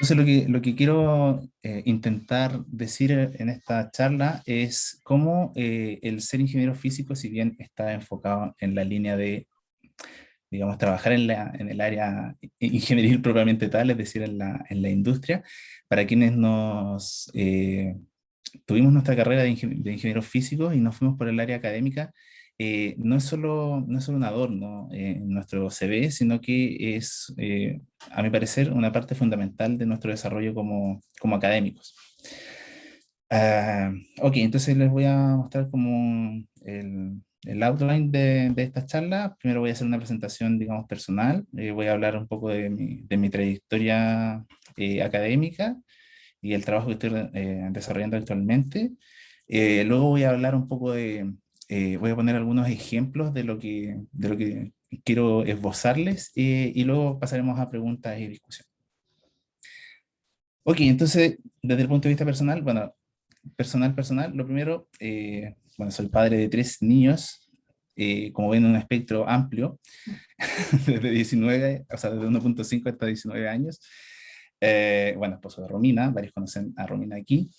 Entonces lo que quiero intentar decir en esta charla es cómo el ser ingeniero físico, si bien está enfocado en la línea de, digamos, trabajar en el área ingenieril propiamente tal, es decir, en la industria, para quienes tuvimos nuestra carrera de ingenieros físicos y nos fuimos por el área académica, no es solo un adorno en nuestro CV, sino que es, a mi parecer, una parte fundamental de nuestro desarrollo como académicos. Ah, ok, entonces les voy a mostrar como el outline de esta charla. Primero voy a hacer una presentación, digamos, personal. Voy a hablar un poco de mi trayectoria académica y el trabajo que estoy desarrollando actualmente. Luego voy a hablar un poco voy a poner algunos ejemplos de lo que quiero esbozarles, y luego pasaremos a preguntas y discusión. Ok, entonces, desde el punto de vista personal, bueno, personal, lo primero, bueno, soy padre de 3 niños, como ven, un espectro amplio, desde 19, o sea, desde 1.5 hasta 19 años. Bueno, esposo de Romina, varios conocen a Romina aquí.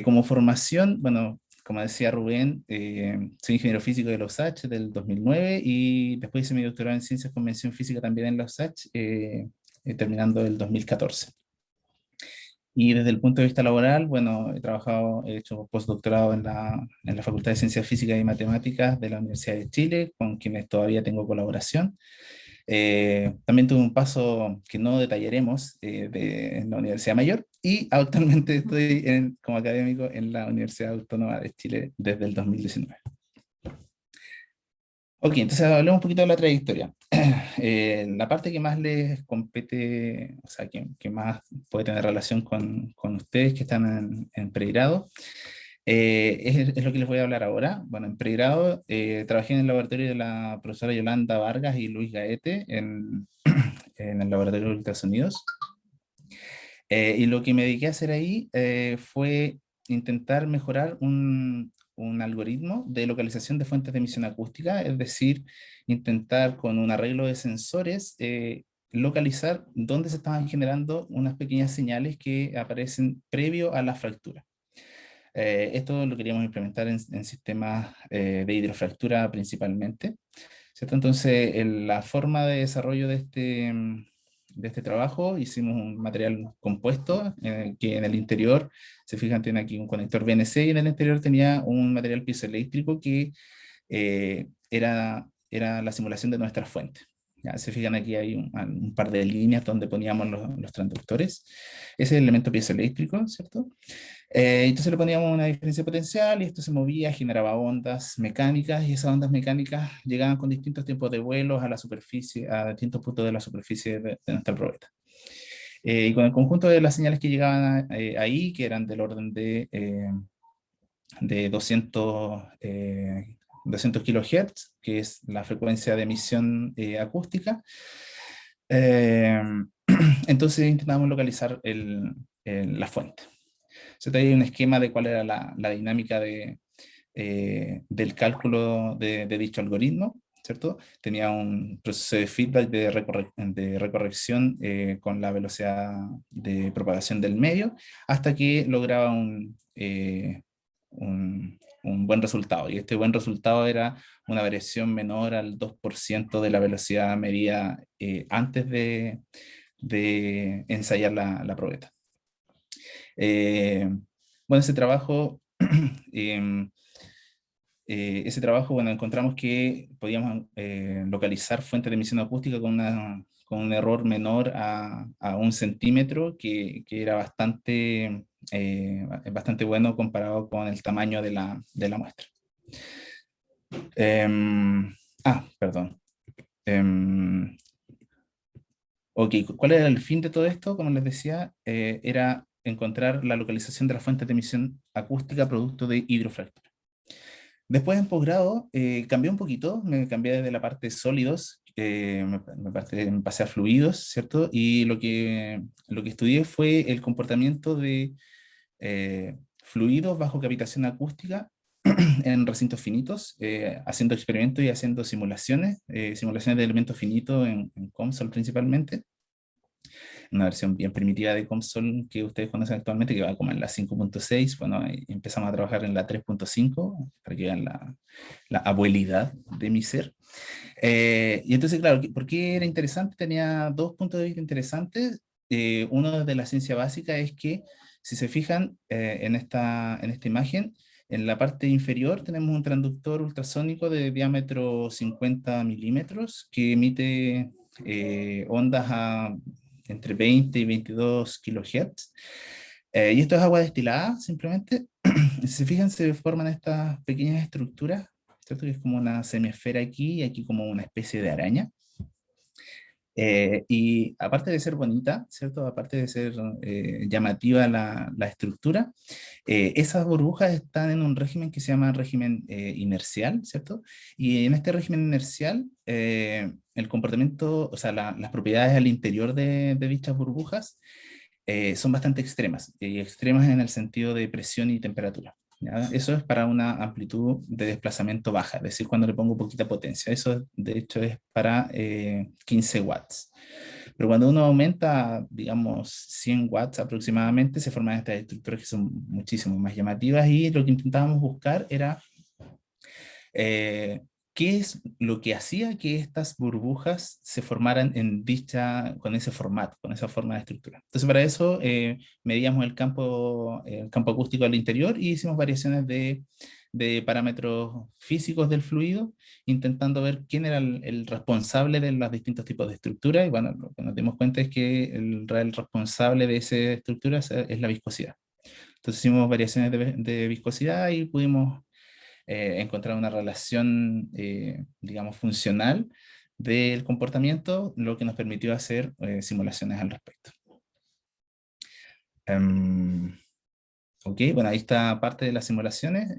Como formación, bueno, como decía Rubén, soy ingeniero físico de la USACH del 2009 y después hice mi doctorado en Ciencias con mención física también en la USACH, terminando el 2014. Y desde el punto de vista laboral, bueno, he hecho postdoctorado en la Facultad de Ciencias Físicas y Matemáticas de la Universidad de Chile, con quienes todavía tengo colaboración. También tuve un paso que no detallaremos en la Universidad Mayor y actualmente estoy como académico en la Universidad Autónoma de Chile desde el 2019. Ok, entonces hablemos un poquito de la trayectoria. La parte que más les compete, o sea, que más puede tener relación con ustedes que están en pregrado, es lo que les voy a hablar ahora. Bueno, en pregrado trabajé en el laboratorio de la profesora Yolanda Vargas y Luis Gaete en el laboratorio de ultrasonidos. Y lo que me dediqué a hacer ahí fue intentar mejorar un algoritmo de localización de fuentes de emisión acústica, es decir, intentar con un arreglo de sensores localizar dónde se estaban generando unas pequeñas señales que aparecen previo a la fractura. Esto lo queríamos implementar en sistemas de hidrofractura principalmente, ¿cierto? Entonces, la forma de desarrollo de este trabajo, hicimos un material compuesto que en el interior, se fijan, tiene aquí un conector BNC y en el interior tenía un material piezoeléctrico que era la simulación de nuestra fuente. Ya, se fijan, aquí hay un par de líneas donde poníamos los transductores. Ese es el elemento piezoeléctrico, ¿cierto? Entonces le poníamos una diferencia potencial y esto se movía, generaba ondas mecánicas y esas ondas mecánicas llegaban con distintos tiempos de vuelos a la superficie, a distintos puntos de la superficie de nuestra probeta. Y con el conjunto de las señales que llegaban ahí, que eran del orden de 200 kHz, que es la frecuencia de emisión acústica, eh, entonces intentábamos localizar la fuente. Se traía un esquema de cuál era la dinámica del cálculo de dicho algoritmo, ¿cierto? Tenía un proceso de feedback de recorrección con la velocidad de propagación del medio hasta que lograba un buen resultado. Y este buen resultado era una variación menor al 2% de la velocidad medida antes de ensayar la probeta. Bueno, em, ese trabajo, bueno, encontramos que podíamos localizar fuentes de emisión acústica con un error menor a 1 centímetro, que era bastante bueno comparado con el tamaño de la muestra. Perdón. Em, Ok, ¿cuál era el fin de todo esto? Como les decía, era encontrar la localización de las fuentes de emisión acústica producto de hidrofractura. Después en posgrado cambié un poquito, me cambié desde la parte de sólidos, me pasé a fluidos, ¿cierto? Y lo que estudié fue el comportamiento de fluidos bajo cavitación acústica en recintos finitos, haciendo experimentos y haciendo simulaciones de elementos finitos en COMSOL principalmente. una versión bien primitiva de COMSOL que ustedes conocen actualmente, que va como en la 5.6. Bueno, ahí empezamos a trabajar en la 3.5 para que vean la abuelidad de mi ser. Y entonces, claro, ¿por qué era interesante? Tenía dos puntos de vista interesantes. Uno de la ciencia básica es que, si se fijan en esta imagen, en la parte inferior tenemos un transductor ultrasónico de diámetro 50 milímetros que emite ondas entre 20 y 22 kilohertz. Y esto es agua destilada, simplemente. Si se fijan, se forman estas pequeñas estructuras, ¿cierto? Que es como una semiesfera aquí y aquí como una especie de araña. Y aparte de ser bonita, ¿cierto? Aparte de ser llamativa la estructura, esas burbujas están en un régimen que se llama régimen inercial, ¿cierto? Y en este régimen inercial, el comportamiento, o sea, las propiedades al interior de dichas burbujas son bastante extremas, y extremas en el sentido de presión y temperatura. ¿Ya? Eso es para una amplitud de desplazamiento baja, es decir, cuando le pongo poquita potencia. Eso de hecho es para 15 watts. Pero cuando uno aumenta, digamos, 100 watts aproximadamente, se forman estas estructuras que son muchísimo más llamativas, y lo que intentábamos buscar era eh, ¿qué es lo que hacía que estas burbujas se formaran con ese formato, con esa forma de estructura? Entonces, para eso medíamos el campo acústico al interior y hicimos variaciones de parámetros físicos del fluido, intentando ver quién era el responsable de los distintos tipos de estructura. Y bueno, lo que nos dimos cuenta es que el real responsable de esa estructura es la viscosidad. Entonces hicimos variaciones de viscosidad y pudimos encontrar una relación, digamos, funcional del comportamiento, lo que nos permitió hacer simulaciones al respecto. Em, ok, bueno, ahí está parte de las simulaciones.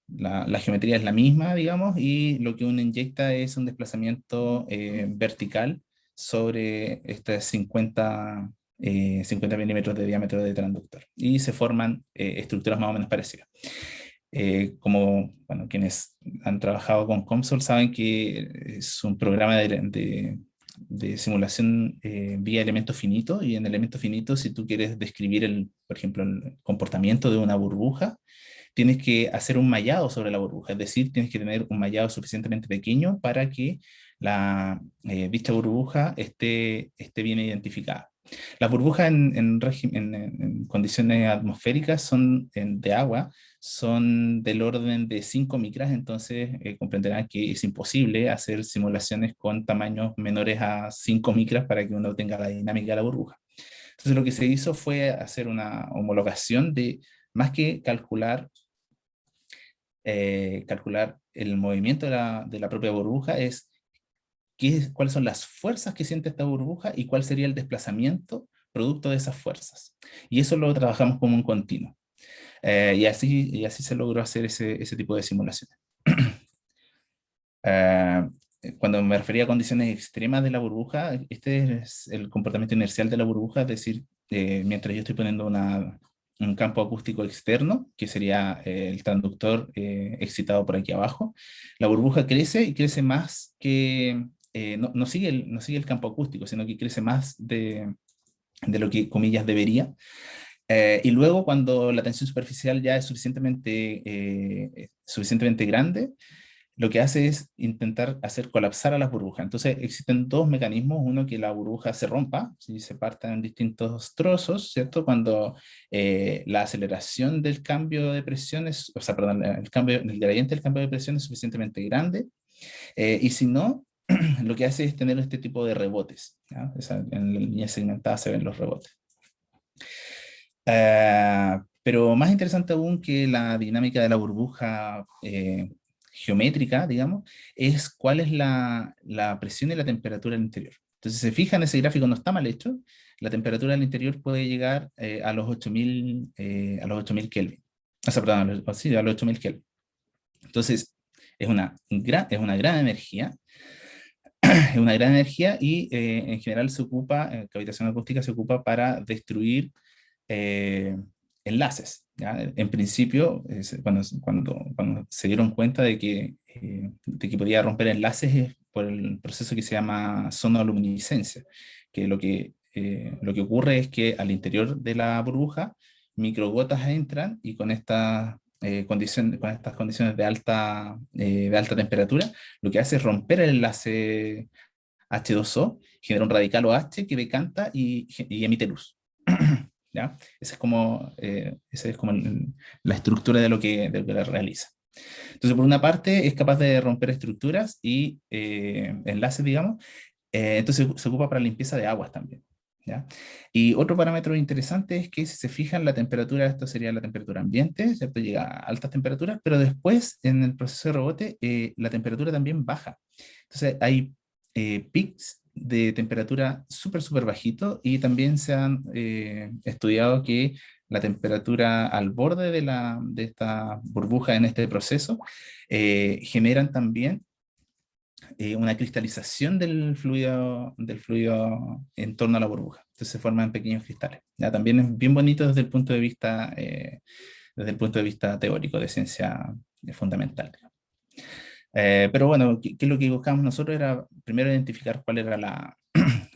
La geometría es la misma, digamos, y lo que uno inyecta es un desplazamiento vertical sobre este 50 milímetros de diámetro de transductor. Y se forman estructuras más o menos parecidas. Como bueno, quienes han trabajado con COMSOL saben que es un programa de simulación vía elemento finito, y en elemento finito, si tú quieres describir, por ejemplo, el comportamiento de una burbuja, tienes que hacer un mallado sobre la burbuja, es decir, tienes que tener un mallado suficientemente pequeño para que dicha burbuja esté bien identificada. Las burbujas en condiciones atmosféricas de agua son del orden de 5 micras, entonces comprenderán que es imposible hacer simulaciones con tamaños menores a 5 micras para que uno tenga la dinámica de la burbuja. Entonces lo que se hizo fue hacer una homologación más que calcular el movimiento de la propia burbuja, es cuáles son las fuerzas que siente esta burbuja y cuál sería el desplazamiento producto de esas fuerzas. Y eso lo trabajamos como un continuo. Y así se logró hacer ese tipo de simulaciones. Eh, Cuando me refería a condiciones extremas de la burbuja, este es el comportamiento inercial de la burbuja, es decir, mientras yo estoy poniendo un campo acústico externo, que sería el transductor excitado por aquí abajo, la burbuja crece y crece más no sigue el campo acústico, sino que crece más de lo que, comillas, debería. Y luego, cuando la tensión superficial ya es suficientemente grande, lo que hace es intentar hacer colapsar a las burbujas. Entonces existen dos mecanismos: uno, que la burbuja se rompa, si se parta en distintos trozos, ¿cierto? Cuando la aceleración del cambio de presiones, o sea, perdón, el gradiente del cambio de presión es suficientemente grande, y si no, lo que hace es tener este tipo de rebotes, ¿ya? En la línea segmentada se ven los rebotes. Pero más interesante aún que la dinámica de la burbuja geométrica, digamos, es cuál es la presión y la temperatura al interior. Entonces, si se fijan, ese gráfico no está mal hecho. La temperatura al interior puede llegar a los 8000 Kelvin. O sea, perdón, sí, a los 8000 Kelvin. Entonces, es una gran energía. Es una gran energía, y en general cavitación acústica se ocupa para destruir eh, enlaces. ¿Ya? En principio, cuando se dieron cuenta de que podía romper enlaces, es por el proceso que se llama sonoluminiscencia, que lo que lo que ocurre es que al interior de la burbuja, microgotas entran y con estas condiciones de alta temperatura, lo que hace es romper el enlace H2O, genera un radical OH que decanta y emite luz. ¿Ya? Esa es como la estructura de lo que la realiza. Entonces, por una parte, es capaz de romper estructuras y enlaces, digamos. Entonces, se ocupa para limpieza de aguas también. ¿Ya? Y otro parámetro interesante es que si se fijan la temperatura, esto sería la temperatura ambiente, ¿cierto? Llega a altas temperaturas, pero después en el proceso de rebote la temperatura también baja. Entonces hay peaks de temperatura súper, súper bajito y también se han estudiado que la temperatura al borde de esta burbuja en este proceso generan también una cristalización del fluido en torno a la burbuja. Entonces se forman pequeños cristales. ¿Ya? También es bien bonito desde el punto de vista teórico de ciencia fundamental. Pero bueno, ¿qué es lo que buscamos nosotros? Era primero identificar cuál era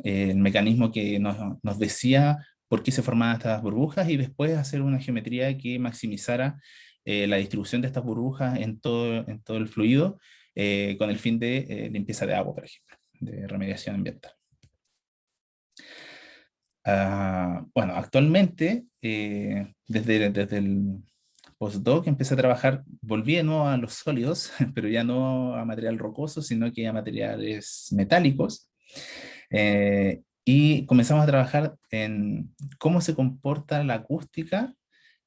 el mecanismo que nos decía por qué se formaban estas burbujas y después hacer una geometría que maximizara la distribución de estas burbujas en todo el fluido con el fin de limpieza de agua, por ejemplo, de remediación ambiental. Bueno, actualmente, desde el postdoc empecé a trabajar, volví de nuevo a los sólidos, pero ya no a material rocoso, sino que a materiales metálicos. Y comenzamos a trabajar en cómo se comporta la acústica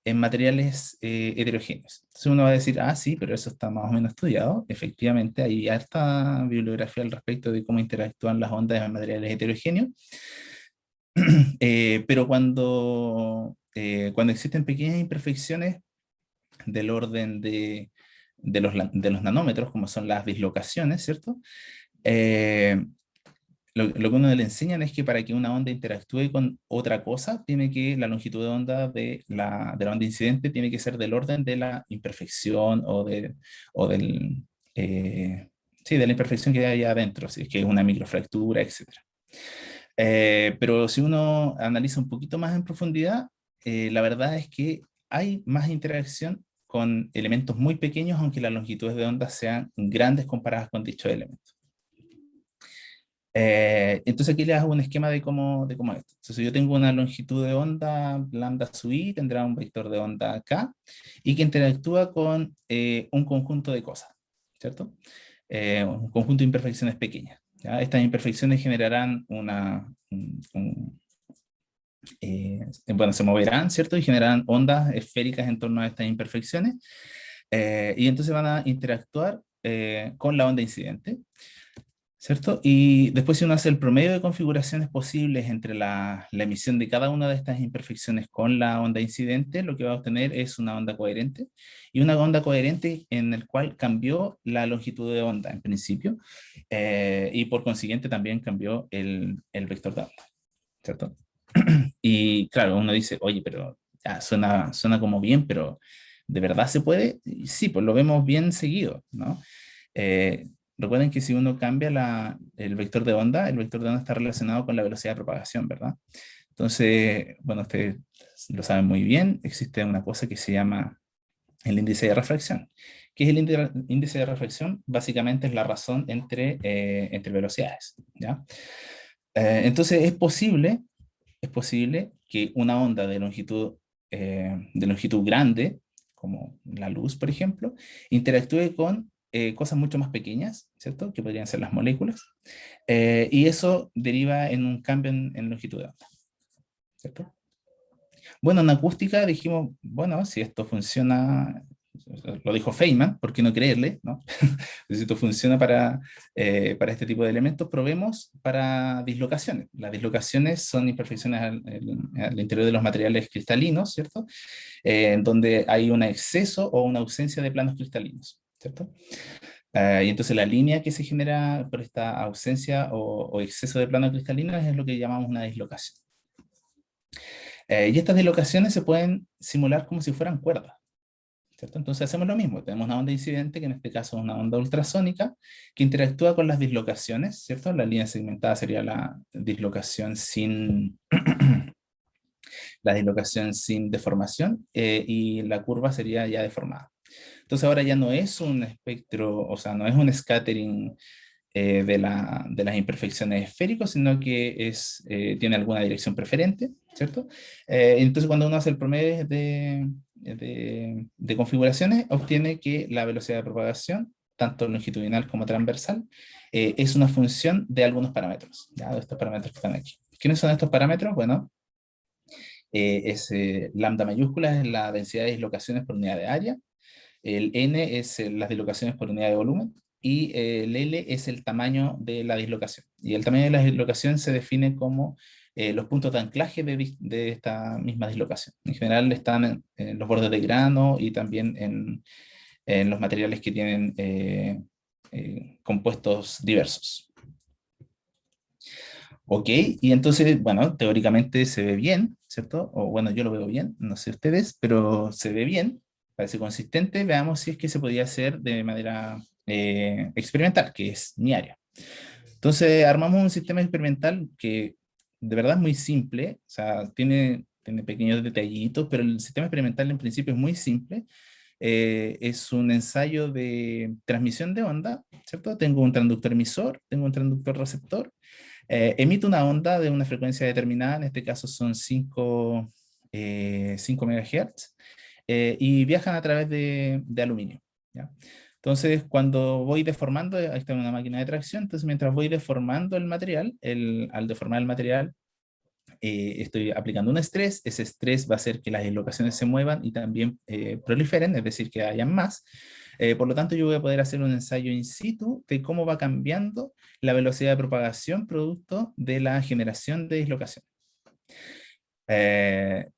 en materiales heterogéneos. Entonces uno va a decir, ah, sí, pero eso está más o menos estudiado. Efectivamente, hay harta bibliografía al respecto de cómo interactúan las ondas en materiales heterogéneos. Pero cuando existen pequeñas imperfecciones del orden de los nanómetros, como son las dislocaciones, ¿cierto? Lo que uno le enseñan es que para que una onda interactúe con otra cosa, la longitud de onda de la onda incidente tiene que ser del orden de la imperfección o del, sí, de la imperfección que hay adentro, si es que es una microfractura, etc. Pero si uno analiza un poquito más en profundidad, la verdad es que hay más interacción con elementos muy pequeños, aunque las longitudes de onda sean grandes comparadas con dichos elementos. Entonces aquí les hago un esquema de cómo es esto. Entonces yo tengo una longitud de onda lambda sub i, tendrá un vector de onda k, y que interactúa con un conjunto de cosas, ¿cierto? Un conjunto de imperfecciones pequeñas. ¿Ya? Estas imperfecciones generarán bueno, se moverán, ¿cierto? Y generarán ondas esféricas en torno a estas imperfecciones, y entonces van a interactuar con la onda incidente. ¿Cierto? Y después si uno hace el promedio de configuraciones posibles entre la emisión de cada una de estas imperfecciones con la onda incidente, lo que va a obtener es una onda coherente, y una onda coherente en el cual cambió la longitud de onda en principio, y por consiguiente también cambió el vector de onda, ¿cierto? Y claro, uno dice, oye, pero ya, suena como bien, pero ¿de verdad se puede? Y sí, pues lo vemos bien seguido, ¿no? Eh, Recuerden que si uno cambia el vector de onda, el vector de onda está relacionado con la velocidad de propagación, ¿verdad? Entonces, bueno, ustedes lo saben muy bien, existe una cosa que se llama el índice de refracción. ¿Qué es el índice de refracción? Básicamente es la razón entre velocidades, ¿ya? Entonces es posible que una onda de longitud grande, como la luz, por ejemplo, interactúe con cosas mucho más pequeñas, ¿cierto? Que podrían ser las moléculas, y eso deriva en un cambio en longitud de onda, ¿cierto? Bueno, en acústica dijimos, bueno, si esto funciona, lo dijo Feynman, ¿por qué no creerle? ¿No? Si esto funciona para este tipo de elementos, probemos para dislocaciones. Las dislocaciones son imperfecciones al interior de los materiales cristalinos, ¿cierto? En donde hay un exceso o una ausencia de planos cristalinos, ¿cierto? Y entonces la línea que se genera por esta ausencia o exceso de planos cristalinos es lo que llamamos una dislocación. Y estas dislocaciones se pueden simular como si fueran cuerdas. ¿cierto? Entonces hacemos lo mismo, tenemos una onda incidente, que en este caso es una onda ultrasónica, que interactúa con las dislocaciones, ¿cierto? La línea segmentada sería la dislocación sin, la dislocación sin deformación, y la curva sería ya deformada. Entonces ahora ya no es un espectro, o sea, no es un scattering de las imperfecciones esféricos, sino que tiene alguna dirección preferente, ¿cierto? Entonces cuando uno hace el promedio de configuraciones, obtiene que la velocidad de propagación, tanto longitudinal como transversal, es una función de algunos parámetros, ¿ya? De estos parámetros que están aquí. ¿Quiénes son estos parámetros? Bueno, lambda mayúscula es la densidad de dislocaciones por unidad de área, el n es las dislocaciones por unidad de volumen, y el L es el tamaño de la dislocación. Y el tamaño de la dislocación se define como los puntos de anclaje de esta misma dislocación. En general están en los bordes de grano y también en los materiales que tienen compuestos diversos. Ok, y entonces, bueno, teóricamente se ve bien, ¿cierto? O bueno, yo lo veo bien, no sé ustedes, pero se ve bien, parece consistente. Veamos si es que se podía hacer de manera experimental, que es mi área. Entonces, armamos un sistema experimental que de verdad es muy simple, o sea, tiene pequeños detallitos, pero el sistema experimental en principio es muy simple. Es un ensayo de transmisión de onda, ¿cierto? Tengo un transductor emisor, tengo un transductor receptor. Emite una onda de una frecuencia determinada, en este caso son 5 MHz, y viajan a través de aluminio, ¿ya? Entonces, cuando voy deformando, ahí está una máquina de tracción, entonces mientras voy deformando el material, al deformar el material, estoy aplicando un estrés. Ese estrés va a hacer que las dislocaciones se muevan y también proliferen, es decir, que hayan más. Por lo tanto, yo voy a poder hacer un ensayo in situ de cómo va cambiando la velocidad de propagación producto de la generación de dislocación.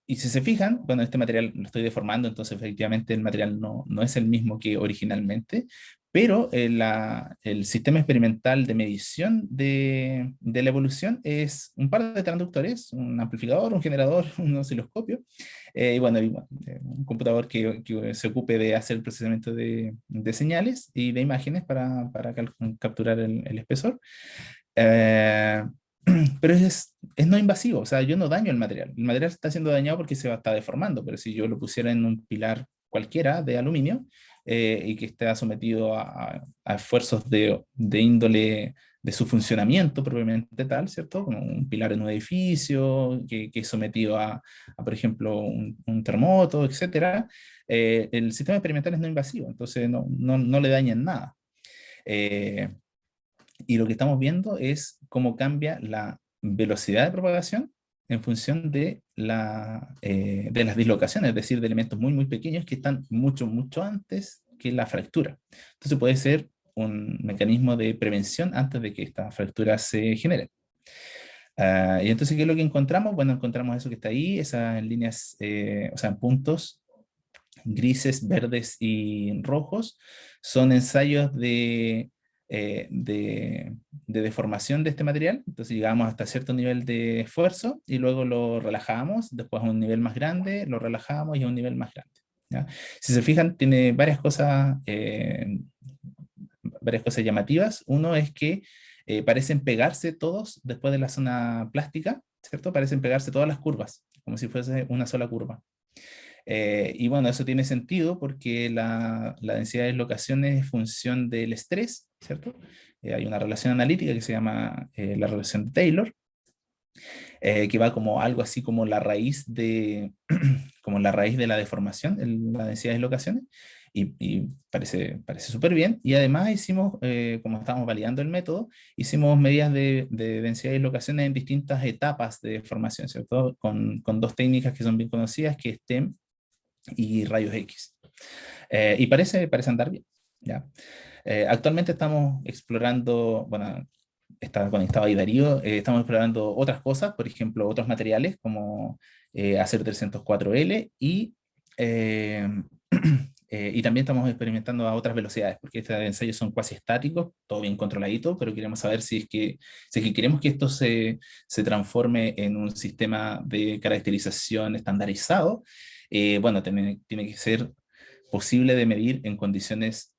Y si se fijan, bueno, este material lo estoy deformando, entonces efectivamente el material no es el mismo que originalmente, pero el sistema experimental de medición de la evolución es un par de transductores, un amplificador, un generador, un osciloscopio, un computador que se ocupe de hacer el procesamiento de señales y de imágenes para capturar el espesor. Eh, pero es no invasivo, o sea, yo no daño el material está siendo dañado porque está deformando, pero si yo lo pusiera en un pilar cualquiera de aluminio, y que esté sometido a esfuerzos de índole de su funcionamiento propiamente tal, ¿cierto? Como un pilar en un edificio, que es sometido por ejemplo, un terremoto, etcétera. El sistema experimental es no invasivo, entonces no le dañan nada. Eh, y lo que estamos viendo es cómo cambia la velocidad de propagación en función de las dislocaciones, es decir, de elementos muy, muy pequeños que están mucho, mucho antes que la fractura. Entonces puede ser un mecanismo de prevención antes de que esta fractura se genere. Y entonces, ¿qué es lo que encontramos? Bueno, encontramos eso que está ahí, esas líneas, o sea, puntos grises, verdes y rojos, son ensayos de deformación de este material. Entonces llegamos hasta cierto nivel de esfuerzo y luego lo relajamos, después a un nivel más grande, lo relajamos y a un nivel más grande, ¿ya? Si se fijan, tiene varias cosas llamativas. Uno es que parecen pegarse todos después de la zona plástica, ¿cierto? Parecen pegarse todas las curvas, como si fuese una sola curva. Y bueno, eso tiene sentido porque la densidad de dislocaciones es función del estrés, ¿cierto? Hay una relación analítica que se llama la relación de Taylor, que va como algo así como la raíz como la raíz de la deformación, la densidad de dislocaciones, y parece súper bien. Y además hicimos, como estábamos validando el método, hicimos medidas de densidad de dislocaciones en distintas etapas de deformación, ¿cierto? Con dos técnicas que son bien conocidas, que es TEM y rayos X. Y parece andar bien, ¿ya? Actualmente estamos explorando, bueno, está conectado ahí Darío, estamos explorando otras cosas, por ejemplo, otros materiales como Acer 304L eh, y también estamos experimentando a otras velocidades, porque estos ensayos son cuasi estáticos, todo bien controladito, pero queremos saber si es que queremos que esto se transforme en un sistema de caracterización estandarizado. Bueno, tiene que ser posible de medir en condiciones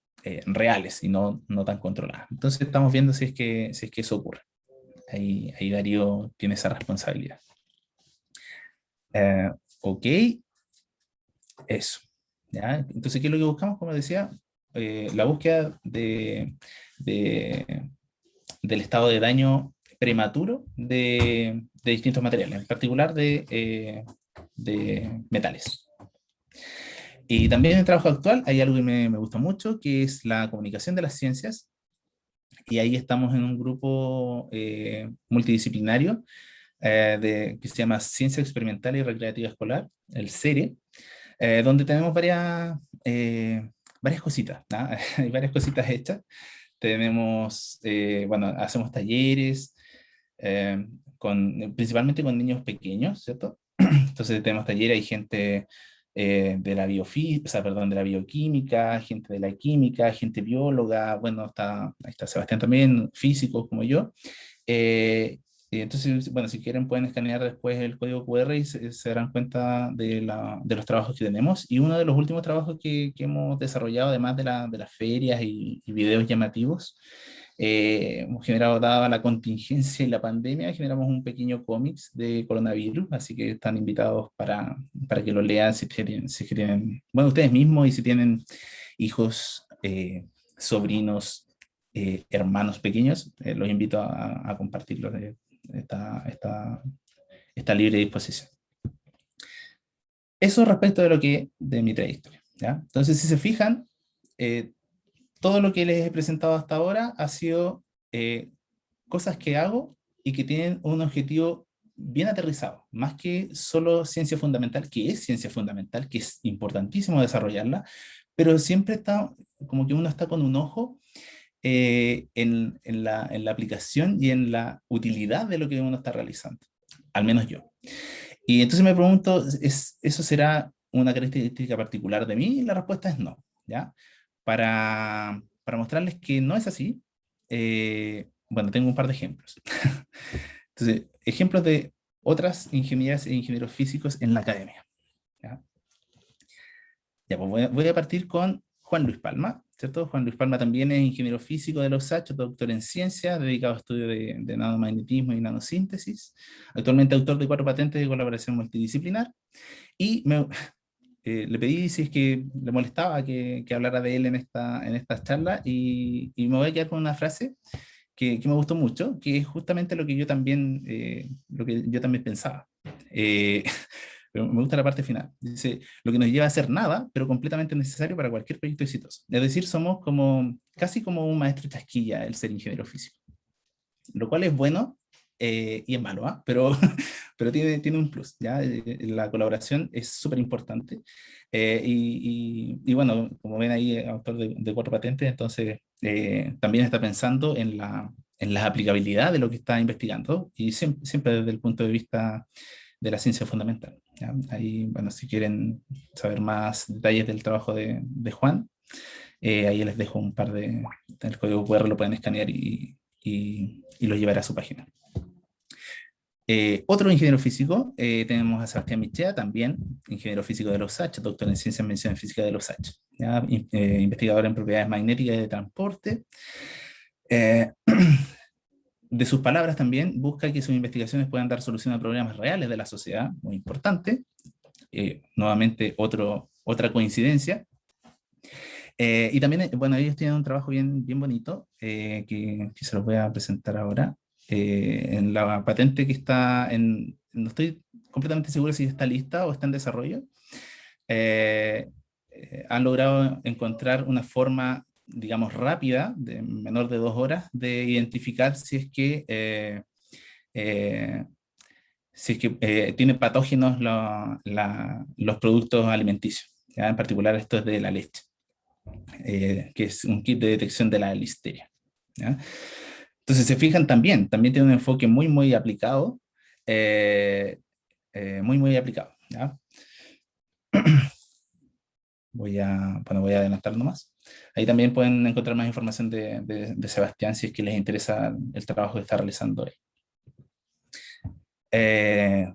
reales y no tan controladas. Entonces estamos viendo si es que eso ocurre. Ahí Darío tiene esa responsabilidad. Eh, ok, eso. ¿Ya? Entonces, ¿qué es lo que buscamos? Como decía, la búsqueda de, del estado de daño prematuro de distintos materiales, en particular de metales. Y también en el trabajo actual hay algo que me gusta mucho, que es la comunicación de las ciencias. Y ahí estamos en un grupo multidisciplinario que se llama Ciencia Experimental y Recreativa Escolar, el CERE, donde tenemos varias cositas, ¿no? Hay varias cositas hechas. Tenemos, bueno, hacemos talleres, principalmente con niños pequeños, ¿cierto? Entonces tenemos talleres, hay gente de la o sea, perdón, de la bioquímica, gente de la química, gente bióloga, bueno, ahí está Sebastián también, físicos como yo. Eh, y entonces, bueno, si quieren pueden escanear después el código QR y se darán cuenta de los trabajos que tenemos. Y uno de los últimos trabajos que hemos desarrollado, además de las ferias y videos llamativos, hemos generado, dada la contingencia y la pandemia, generamos un pequeño cómics de coronavirus, así que están invitados para que lo lean si tienen, bueno, ustedes mismos y si tienen hijos, sobrinos, hermanos pequeños, los invito a compartirlos. Está libre disposición. Eso respecto de mi trayectoria. ¿Ya? Entonces, si se fijan, eh, todo lo que les he presentado hasta ahora ha sido cosas que hago y que tienen un objetivo bien aterrizado, más que solo ciencia fundamental, que es ciencia fundamental, que es importantísimo desarrollarla, pero siempre está, como que uno está con un ojo en la aplicación y en la utilidad de lo que uno está realizando, al menos yo. Y entonces me pregunto, ¿eso será una característica particular de mí? Y la respuesta es no, ¿ya? Para mostrarles que no es así, bueno, tengo un par de ejemplos. Entonces, ejemplos de otras ingenierías e ingenieros físicos en la academia. ¿Ya? Ya, pues voy a partir con Juan Luis Palma, ¿cierto? Juan Luis Palma también es ingeniero físico de los USACH, doctor en ciencias, dedicado a estudios de nanomagnetismo y nanosíntesis. Actualmente autor de 4 patentes de colaboración multidisciplinar. Y le pedí si es que le molestaba que hablara de él en esta charla y me voy a quedar con una frase que me gustó mucho, que es justamente lo que yo también pensaba. Eh, pero me gusta la parte final. Dice, lo que nos lleva a hacer nada, pero completamente necesario para cualquier proyecto exitoso. Es decir, somos casi como un maestro chasquilla el ser ingeniero físico. Lo cual es bueno y es malo, ¿ah? Pero, pero tiene un plus, ¿ya? La colaboración es súper importante. Y bueno, como ven ahí, autor de 4 patentes, entonces también está pensando en la aplicabilidad de lo que está investigando y siempre desde el punto de vista de la ciencia fundamental. ¿Ya? Ahí, bueno, si quieren saber más detalles del trabajo de Juan, ahí les dejo un par del código QR, lo pueden escanear y los llevará a su página. Otro ingeniero físico, tenemos a Sebastián Michea, también ingeniero físico de los USACH, doctor en ciencias, mención física de los USACH, ¿ya? Investigador en propiedades magnéticas y de transporte. Eh, de sus palabras también, busca que sus investigaciones puedan dar solución a problemas reales de la sociedad, muy importante. Nuevamente, otra coincidencia. Y también, bueno, ellos tienen un trabajo bien bonito que se los voy a presentar ahora. En la patente que no estoy completamente seguro si está lista o está en desarrollo, eh, han logrado encontrar una forma, digamos, rápida, de menor de 2 horas, de identificar eh, si es que tiene patógenos los productos alimenticios. ¿Ya? En particular, esto es de la leche. Que es un kit de detección de la listeria. ¿Ya? Entonces, se fijan también tiene un enfoque muy aplicado, eh, muy aplicado. ¿Ya? Voy a adelantar nomás. Ahí también pueden encontrar más información de Sebastián si es que les interesa el trabajo que está realizando él. Eh,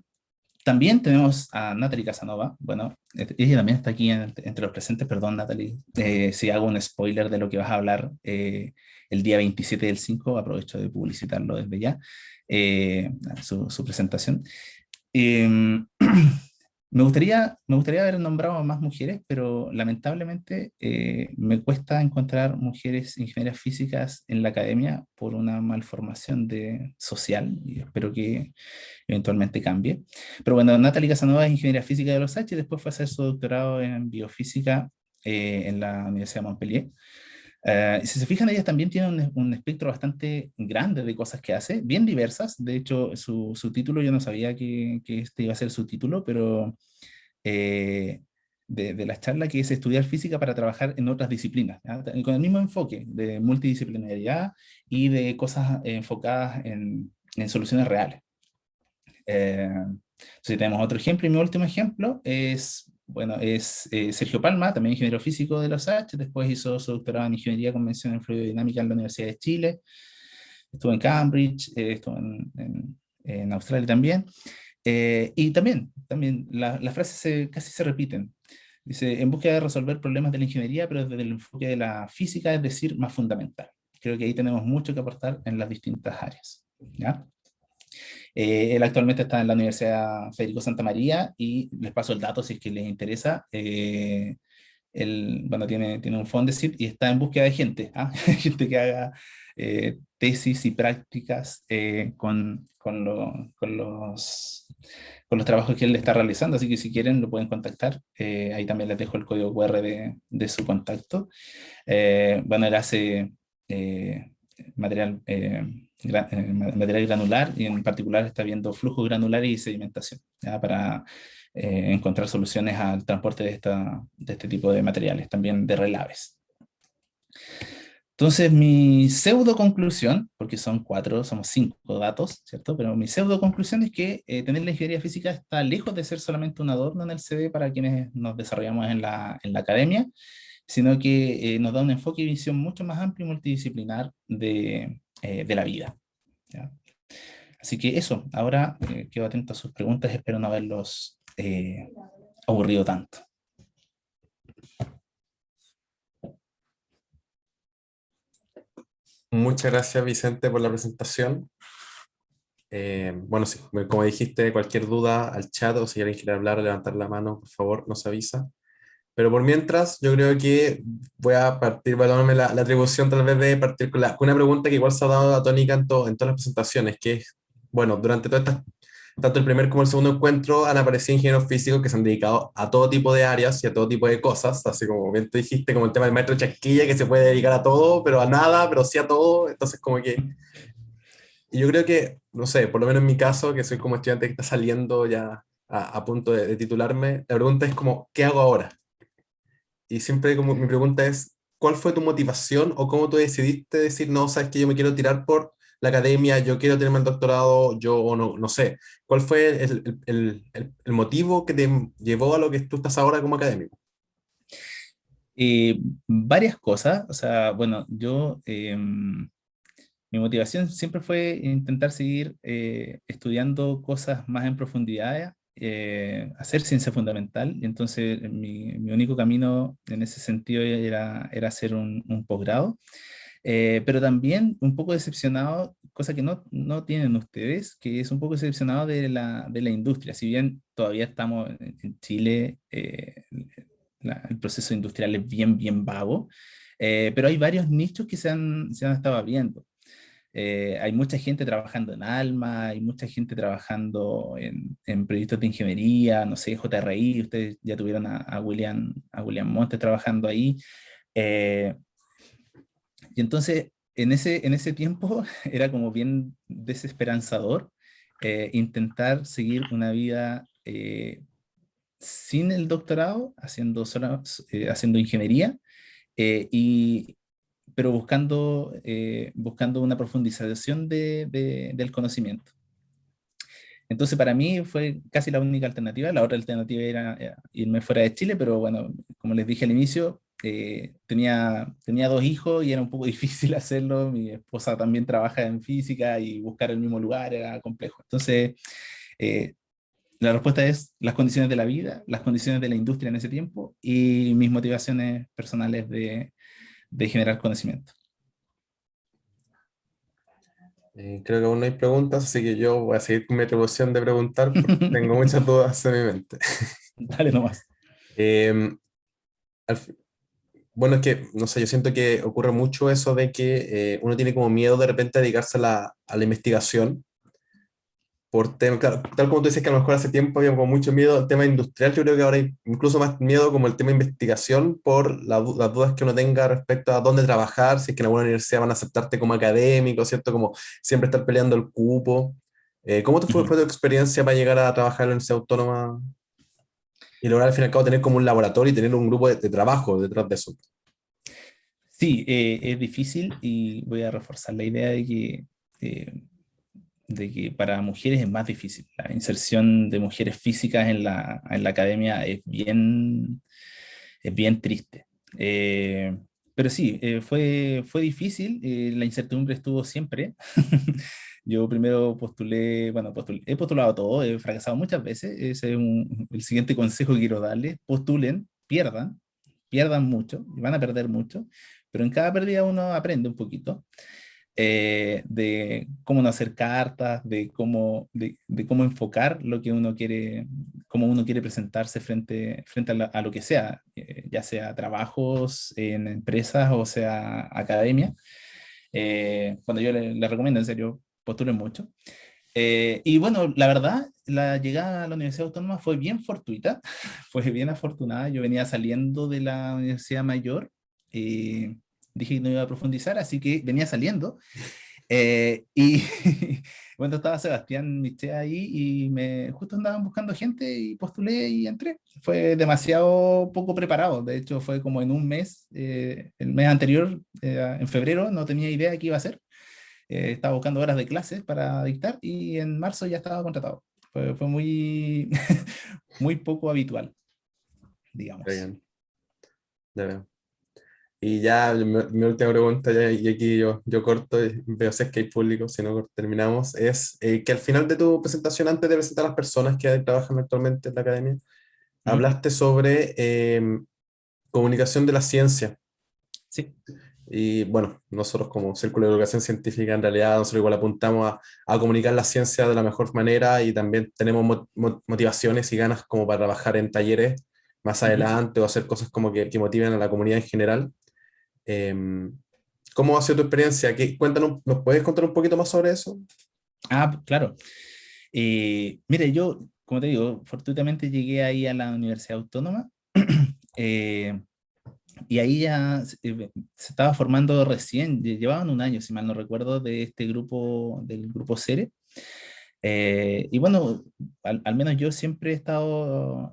También tenemos a Natalie Casanova. Bueno, ella también está aquí entre los presentes. Perdón, Natalie, si hago un spoiler de lo que vas a hablar el día 27/5, aprovecho de publicitarlo desde ya, eh, su presentación. Eh, me gustaría haber nombrado a más mujeres, pero lamentablemente me cuesta encontrar mujeres ingenieras físicas en la academia por una malformación social, y espero que eventualmente cambie. Pero bueno, Natalie Casanova es ingeniera física de los H y después fue a hacer su doctorado en biofísica en la Universidad de Montpellier. Y si se fijan, ella también tiene un espectro bastante grande de cosas que hace, bien diversas. De hecho, su título, yo no sabía que este iba a ser su título, pero eh, de la charla, que es estudiar física para trabajar en otras disciplinas, ¿ya? Con el mismo enfoque de multidisciplinariedad y de cosas enfocadas en soluciones reales. Entonces tenemos otro ejemplo, y mi último ejemplo es, bueno, es Sergio Palma, también ingeniero físico de los H, después hizo su doctorado en Ingeniería Convención en Fluidodinámica en la Universidad de Chile, estuvo en Cambridge, estuvo en Australia también, y también las frases casi se repiten. Dice, en búsqueda de resolver problemas de la ingeniería, pero desde el enfoque de la física, es decir, más fundamental. Creo que ahí tenemos mucho que aportar en las distintas áreas, ¿ya? Él actualmente está en la Universidad Federico Santa María y les paso el dato si es que les interesa. Él, bueno, tiene un Fondesit y está en búsqueda de gente, ¿ah? Gente que haga tesis y prácticas con los trabajos que él está realizando. Así que si quieren lo pueden contactar. Ahí también les dejo el código QR de su contacto. Bueno, él hace eh, material, material granular y en particular está viendo flujo granular y sedimentación, ¿ya? Para encontrar soluciones al transporte de este tipo de materiales, también de relaves. Entonces, mi pseudo conclusión, porque son cuatro, somos cinco datos, ¿cierto? Pero mi pseudo conclusión es que tener la ingeniería física está lejos de ser solamente un adorno en el CV para quienes nos desarrollamos en la academia, sino que nos da un enfoque y visión mucho más amplio y multidisciplinar de la vida, ¿ya? Así que eso, ahora quedo atento a sus preguntas, espero no haberlos aburrido tanto. Muchas gracias, Vicente, por la presentación. Bueno, sí, como dijiste, cualquier duda al chat o si alguien quiere hablar o levantar la mano, por favor, nos avisa. Pero por mientras, yo creo que voy a partir, voy a tomarme la atribución tal vez de partir con una pregunta que igual se ha dado a tónica en todas las presentaciones, que es, bueno, durante todas estas, tanto el primer como el segundo encuentro han aparecido ingenieros físicos que se han dedicado a todo tipo de áreas y a todo tipo de cosas, así como bien te dijiste, como el tema del maestro Chasquilla, que se puede dedicar a todo, pero a nada, pero sí a todo, entonces como que y yo creo que, no sé, por lo menos en mi caso, que soy como estudiante que está saliendo ya a punto de titularme, la pregunta es como, ¿qué hago ahora? Y siempre como mi pregunta es, ¿cuál fue tu motivación o cómo tú decidiste decir, no, sabes que yo me quiero tirar por la academia, yo quiero tenerme el doctorado, yo o no, no sé? ¿Cuál fue el motivo que te llevó a lo que tú estás ahora como académico? Varias cosas, o sea, bueno, mi motivación siempre fue intentar seguir estudiando cosas más en profundidad, hacer ciencia fundamental, y entonces mi único camino en ese sentido era hacer un posgrado, pero también un poco decepcionado, cosa que no tienen ustedes, que es un poco decepcionado de la industria. Si bien todavía estamos en Chile, el proceso industrial es bien, bien vago, pero hay varios nichos que se han estado abriendo. Hay mucha gente trabajando en Alma, hay mucha gente trabajando en proyectos de ingeniería, no sé, JRI, ustedes ya tuvieron a William Montes trabajando ahí. Eh, y entonces, en ese tiempo era como bien desesperanzador intentar seguir una vida sin el doctorado, haciendo ingeniería, y, pero buscando una profundización del conocimiento. Entonces, para mí fue casi la única alternativa. La otra alternativa era irme fuera de Chile, pero bueno, como les dije al inicio, tenía dos hijos y era un poco difícil hacerlo. Mi esposa también trabaja en física y buscar el mismo lugar era complejo. Entonces, eh, La respuesta es las condiciones de la vida, las condiciones de la industria en ese tiempo y mis motivaciones personales de generar conocimiento. Creo que aún no hay preguntas, así que yo voy a seguir con mi atribución de preguntar porque tengo muchas dudas en mi mente. Dale nomás. Em, al fi- bueno, es que, no sé, yo siento que ocurre mucho eso de que uno tiene como miedo de repente a dedicarse a a la investigación por tema, claro, tal como tú dices que a lo mejor hace tiempo había como mucho miedo al tema industrial, yo creo que ahora hay incluso más miedo como el tema de investigación por las dudas que uno tenga respecto a dónde trabajar, si es que en alguna universidad van a aceptarte como académico, ¿cierto? Como siempre estar peleando el cupo. ¿Cómo fue tu experiencia para llegar a trabajar en la Universidad Autónoma y lograr al fin y al cabo tener como un laboratorio y tener un grupo de trabajo detrás de eso? Sí, es difícil y voy a reforzar la idea eh, de que para mujeres es más difícil. La inserción de mujeres físicas en la academia es bien triste. Pero sí, fue difícil, la incertidumbre estuvo siempre. Yo primero postulé, bueno, he postulado todo, he fracasado muchas veces. Ese es el siguiente consejo que quiero darles. Postulen, pierdan mucho, y van a perder mucho, pero en cada pérdida uno aprende un poquito de cómo no hacer cartas, de cómo enfocar lo que uno quiere, cómo uno quiere presentarse frente a lo que sea, ya sea trabajos en empresas o sea academia. Cuando yo le recomiendo, en serio, postulen mucho. Y bueno, la verdad, la llegada a la Universidad Autónoma fue bien fortuita, fue bien afortunada. Yo venía saliendo de la Universidad Mayor, eh, dije que no iba a profundizar, así que venía saliendo. Y bueno, estaba Sebastián Miche ahí y justo andaban buscando gente y postulé y entré. Fue demasiado poco preparado, de hecho fue como en un mes, el mes anterior, en febrero, no tenía idea de qué iba a hacer. Estaba buscando horas de clases para dictar y en marzo ya estaba contratado. Fue muy, muy poco habitual, Está digamos. bien, ya veo. Y ya mi última pregunta, y aquí yo corto y veo si es que hay público, si no terminamos, es que al final de tu presentación, antes de presentar a las personas que trabajan actualmente en la academia, ¿Mm? hablaste sobre comunicación de la ciencia. Sí. Y bueno, nosotros como Círculo de Educación Científica, en realidad nosotros igual apuntamos a comunicar la ciencia de la mejor manera y también tenemos motivaciones y ganas como para trabajar en talleres más Ujú. adelante o hacer cosas como que motiven a la comunidad en general. Em, ¿Cómo ha sido tu experiencia? Cuéntanos, ¿nos puedes contar un poquito más sobre eso? Ah, claro. Mire, yo, como te digo, fortuitamente llegué ahí a la Universidad Autónoma eh, y ahí ya se estaba formando recién, llevaban un año, si mal no recuerdo, de este grupo, del grupo CERE. Y bueno, al menos yo siempre he estado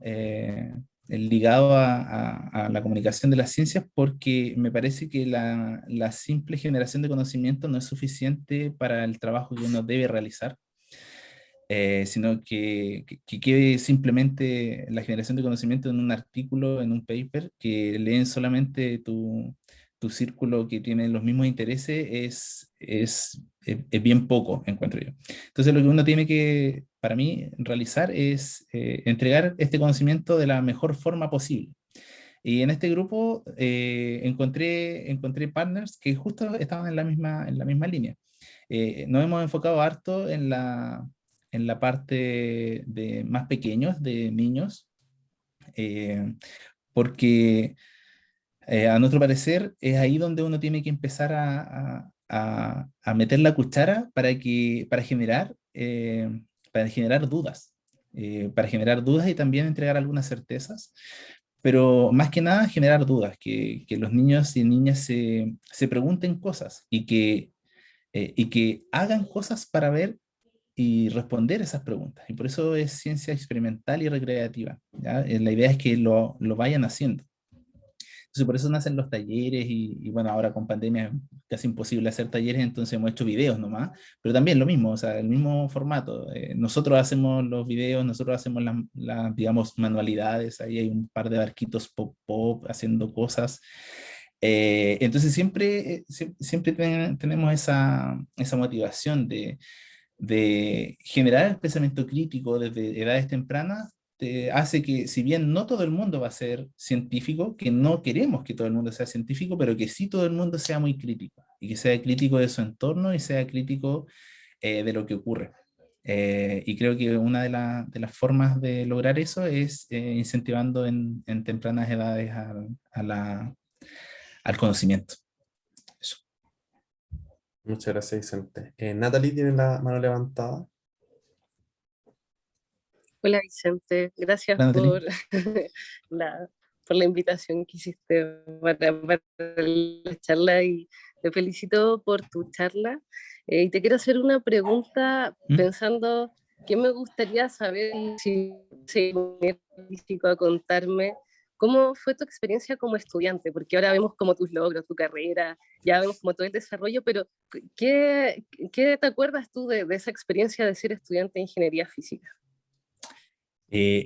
ligado a la comunicación de las ciencias porque me parece que la simple generación de conocimiento no es suficiente para el trabajo que uno debe realizar, sino que quede simplemente la generación de conocimiento en un artículo, en un paper, que leen solamente tu círculo que tiene los mismos intereses, es bien poco, encuentro yo. Entonces lo que uno tiene que, para mí, realizar es entregar este conocimiento de la mejor forma posible. Y en este grupo encontré partners que justo estaban en la misma línea. Nos hemos enfocado harto en la parte de más pequeños, de niños, eh, porque a nuestro parecer es ahí donde uno tiene que empezar a meter la cuchara para generar dudas, para generar dudas y también entregar algunas certezas, pero más que nada generar dudas, que los niños y niñas se pregunten cosas y que hagan cosas para ver y responder esas preguntas. Y por eso es ciencia experimental y recreativa. ¿Ya? La idea es que lo vayan haciendo. Entonces, por eso nacen los talleres y bueno, ahora con pandemia es casi imposible hacer talleres, entonces hemos hecho videos nomás, pero también lo mismo, o sea, el mismo formato. Nosotros hacemos los videos, nosotros hacemos digamos, manualidades, ahí hay un par de barquitos pop-pop haciendo cosas. Entonces siempre tenemos esa motivación de generar el pensamiento crítico desde edades tempranas, te hace que, si bien no todo el mundo va a ser científico, que no queremos que todo el mundo sea científico, pero que sí todo el mundo sea muy crítico, y que sea crítico de su entorno y sea crítico de lo que ocurre. Y creo que una de las formas de lograr eso es incentivando en tempranas edades al conocimiento. Eso. Muchas gracias, Vicente. Natalie tiene la mano levantada. Hola Vicente, gracias Hola, Natalie. por la, por la invitación que hiciste para la charla y te felicito por tu charla. Y te quiero hacer una pregunta ¿Mm? pensando que me gustaría saber si físico a contarme cómo fue tu experiencia como estudiante, porque ahora vemos como tus logros, tu carrera, ya vemos como todo el desarrollo, pero ¿qué te acuerdas tú de esa experiencia de ser estudiante de ingeniería física?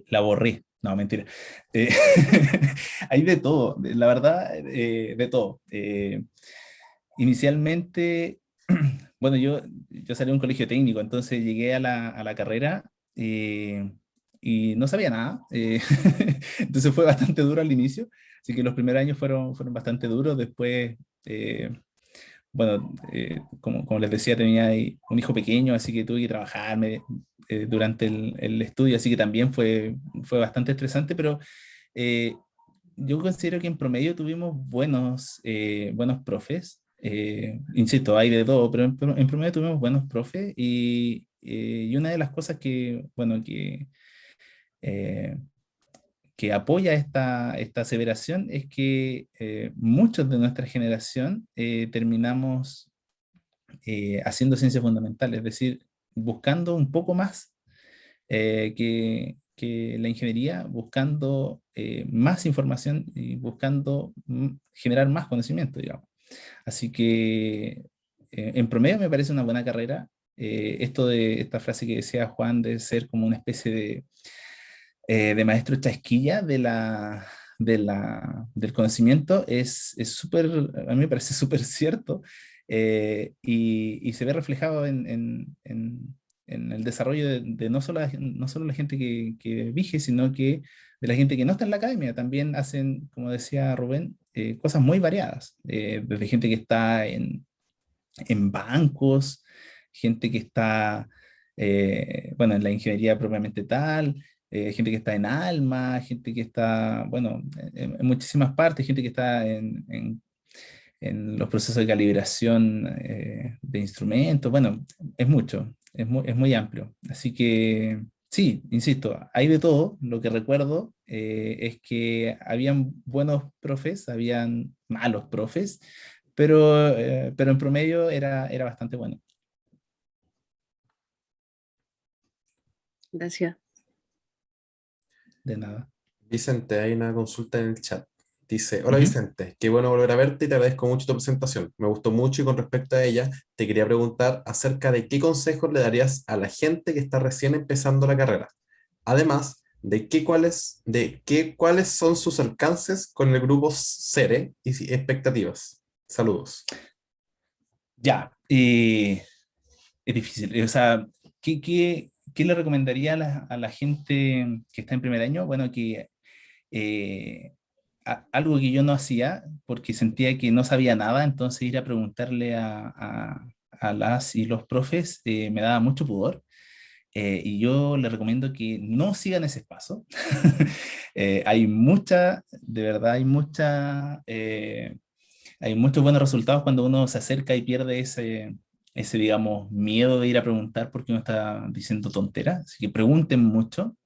La borré. No, mentira. Eh, hay de todo, la verdad, de todo. Inicialmente, bueno, yo salí de un colegio técnico, entonces llegué a la carrera y no sabía nada. Entonces fue bastante duro al inicio, así que los primeros años fueron bastante duros. Después, bueno, como les decía, tenía ahí un hijo pequeño, así que tuve que trabajar durante el estudio, así que también fue bastante estresante, pero eh, yo considero que en promedio tuvimos buenos profes. Insisto, hay de todo, pero en promedio tuvimos buenos profes y una de las cosas bueno, eh, que apoya esta aseveración es que muchos de nuestra generación terminamos haciendo ciencia fundamental, es decir, buscando un poco más que la ingeniería, buscando más información y buscando generar más conocimiento, digamos. Así que en promedio me parece una buena carrera. Esto de esta frase que decía Juan de ser como una especie de maestro chasquilla del conocimiento es súper, a mí me parece súper cierto y se ve reflejado en el desarrollo de no solo la gente que vige, sino que de la gente que no está en la academia. También hacen, como decía Rubén, cosas muy variadas, desde gente que está en bancos, gente que está, bueno, en la ingeniería propiamente tal, gente que está en Alma, gente que está, bueno, en muchísimas partes, gente que está en los procesos de calibración de instrumentos, bueno, es mucho, es muy amplio. Así que, sí, insisto, hay de todo. Lo que recuerdo es que habían buenos profes, habían malos profes, pero en promedio era bastante bueno. Gracias. De nada. Vicente, hay una consulta en el chat. Dice, hola Ujú. Vicente, qué bueno volver a verte y te agradezco mucho tu presentación. Me gustó mucho y con respecto a ella, te quería preguntar acerca de qué consejos le darías a la gente que está recién empezando la carrera. Además, cuáles son sus alcances con el grupo CERE y expectativas. Saludos. Ya, es difícil. O sea, ¿qué le recomendaría a la gente que está en primer año? Bueno, que eh, algo que yo no hacía porque sentía que no sabía nada, entonces ir a preguntarle a las y los profes me daba mucho pudor. Y yo le recomiendo que no sigan ese paso. De verdad, hay muchos buenos resultados cuando uno se acerca y pierde digamos, miedo de ir a preguntar porque uno está diciendo tonteras. Así que pregunten mucho.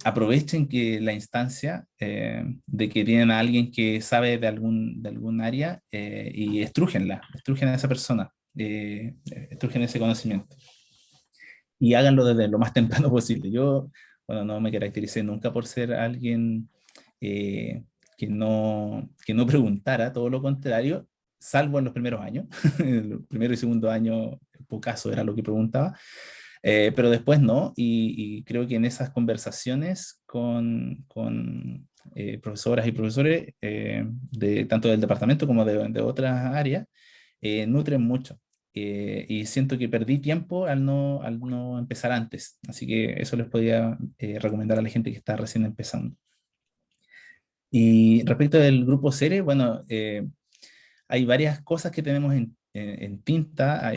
Aprovechen que la instancia de que tienen a alguien que sabe de algún área y estrujen a esa persona, estrujen ese conocimiento y háganlo desde lo más temprano posible. Yo, bueno, no me caractericé nunca por ser alguien eh, que no preguntara, todo lo contrario, salvo en los primeros años. En el primero y segundo año, en tu caso, era lo que preguntaba. Pero después no, y creo que en esas conversaciones con profesoras y profesores, tanto del departamento como de otras áreas, nutren mucho. y siento que perdí tiempo al no empezar antes. Así que eso les podría recomendar a la gente que está recién empezando. Y respecto del grupo Cere, bueno, hay varias cosas que tenemos en tinta.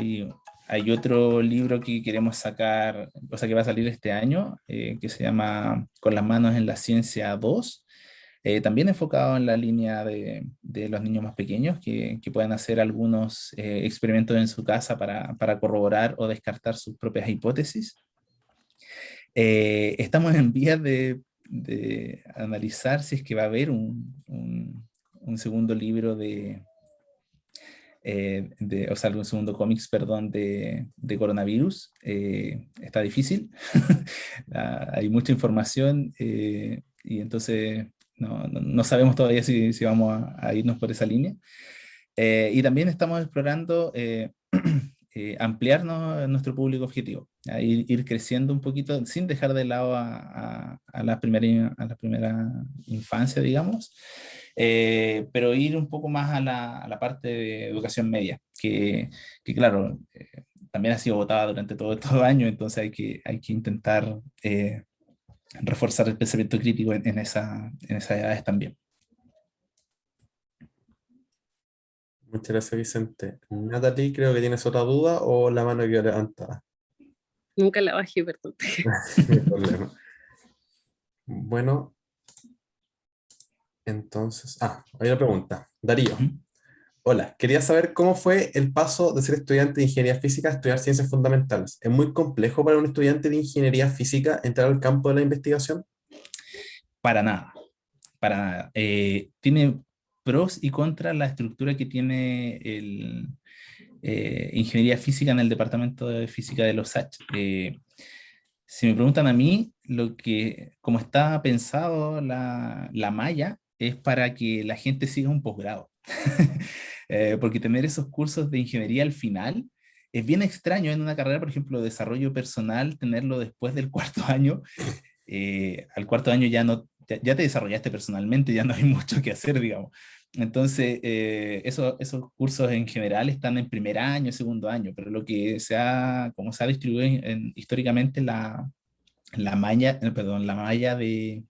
Hay otro libro que queremos sacar, o sea, que va a salir este año, que se llama Con las manos en la ciencia 2, también enfocado en la línea de los niños más pequeños, que puedan hacer algunos experimentos en su casa para corroborar o descartar sus propias hipótesis. Estamos en vías de analizar si es que va a haber un segundo libro o sea, un segundo cómics, perdón, de coronavirus. Está difícil, hay mucha información y entonces no sabemos todavía si vamos a irnos por esa línea. Y también estamos explorando ampliarnos nuestro público objetivo, ir creciendo un poquito sin dejar de lado a la primera infancia, digamos, pero ir un poco más a la parte de educación media, que claro, también ha sido votada durante todo año, entonces hay que intentar reforzar el pensamiento crítico en esas edades también. Muchas gracias, Vicente. Natalie, creo que tienes otra duda o la mano quedó levantada. Nunca la bajé, perdón. No hay problema. Bueno, entonces... hay una pregunta. Darío, hola, quería saber cómo fue el paso de ser estudiante de ingeniería física a estudiar ciencias fundamentales. ¿Es muy complejo para un estudiante de ingeniería física entrar al campo de la investigación? Para nada, para nada. Tiene pros y contras la estructura que tiene ingeniería física en el departamento de física de los H. Si me preguntan a mí, como está pensado la malla, es para que la gente siga un posgrado. Porque tener esos cursos de ingeniería al final es bien extraño en una carrera, por ejemplo, de desarrollo personal, tenerlo después del cuarto año. Al cuarto año ya te desarrollaste personalmente, ya no hay mucho que hacer, digamos. Entonces, esos cursos en general están en primer año, segundo año, pero como se ha distribuido históricamente la malla de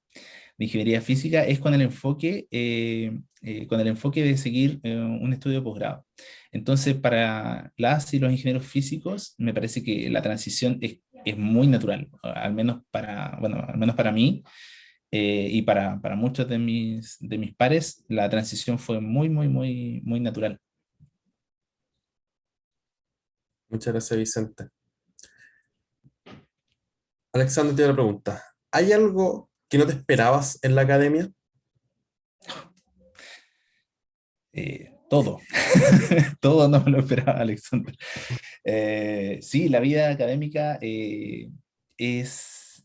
ingeniería física es con el enfoque de seguir un estudio de posgrado. Entonces, para las y los ingenieros físicos, me parece que la transición es muy natural, al menos para mí y para muchos de mis pares, la transición fue muy natural. Muchas gracias, Vicente. Alexander tiene una pregunta. ¿Hay algo que no te esperabas en la academia? Todo, todo no me lo esperaba, Alexander. Sí, la vida académica es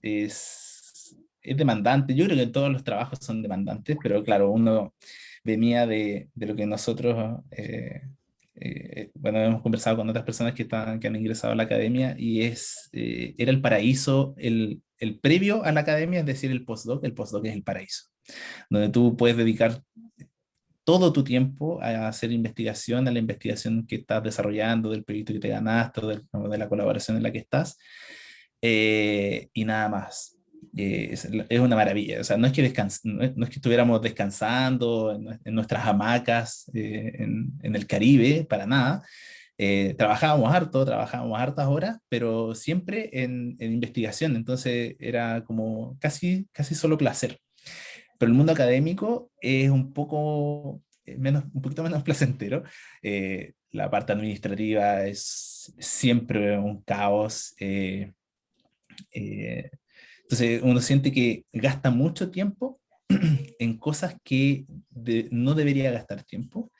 demandante. Yo creo que todos los trabajos son demandantes, pero claro, uno venía de lo que nosotros, bueno, hemos conversado con otras personas que han ingresado a la academia y era el paraíso, el previo a la academia, es decir, el postdoc es el paraíso, donde tú puedes dedicar todo tu tiempo a hacer investigación, a la investigación que estás desarrollando, del proyecto que te ganaste, o de la colaboración en la que estás, y nada más. Es una maravilla. O sea, no es que estuviéramos descansando en nuestras hamacas en el Caribe, para nada. Trabajábamos hartas horas, pero siempre en investigación. Entonces era como casi solo placer. Pero el mundo académico es un poquito menos placentero. La parte administrativa es siempre un caos. Entonces uno siente que gasta mucho tiempo en cosas que no debería gastar tiempo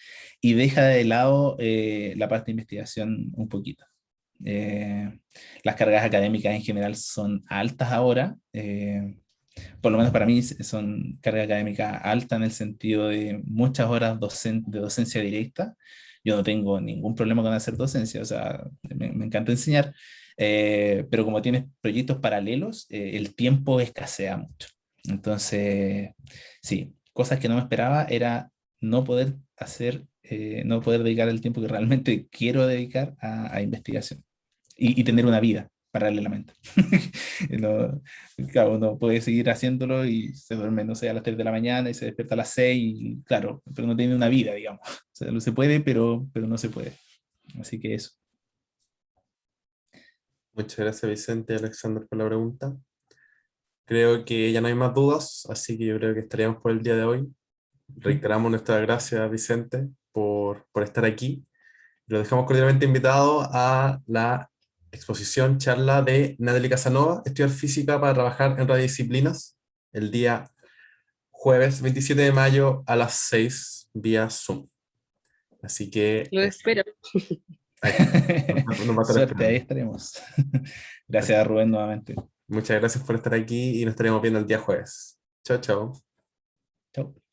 y deja de lado la parte de investigación un poquito. Eh, las cargas académicas en general son altas ahora. Por lo menos para mí son carga académica alta en el sentido de muchas horas de docencia directa. Yo no tengo ningún problema con hacer docencia, o sea, me encanta enseñar, pero como tienes proyectos paralelos, el tiempo escasea mucho. Entonces, sí, cosas que no me esperaba era no poder hacer no poder dedicar el tiempo que realmente quiero dedicar a investigación y tener una vida paralelamente. No, claro, uno puede seguir haciéndolo y se duerme, no sé, a las 3 de la mañana y se despierta a las 6 y claro, pero no tiene una vida, digamos. O sea, no se puede, pero no se puede. Así que eso. Muchas gracias, Vicente y Alexander, por la pregunta. Creo que ya no hay más dudas, así que yo creo que estaríamos por el día de hoy. Reiteramos nuestras gracias, Vicente, por estar aquí. Lo dejamos cordialmente invitado a la exposición, charla de Natalie Casanova, Estudiar Física para trabajar en radiodisciplinas, el día jueves 27 de mayo a las 6 vía Zoom. Así que Lo espero. ahí está. Nos va a estar Suerte, ahí esperando. estaremos. Gracias a Rubén nuevamente. Muchas gracias por estar aquí y nos estaremos viendo el día jueves. Chao, chao. Chao.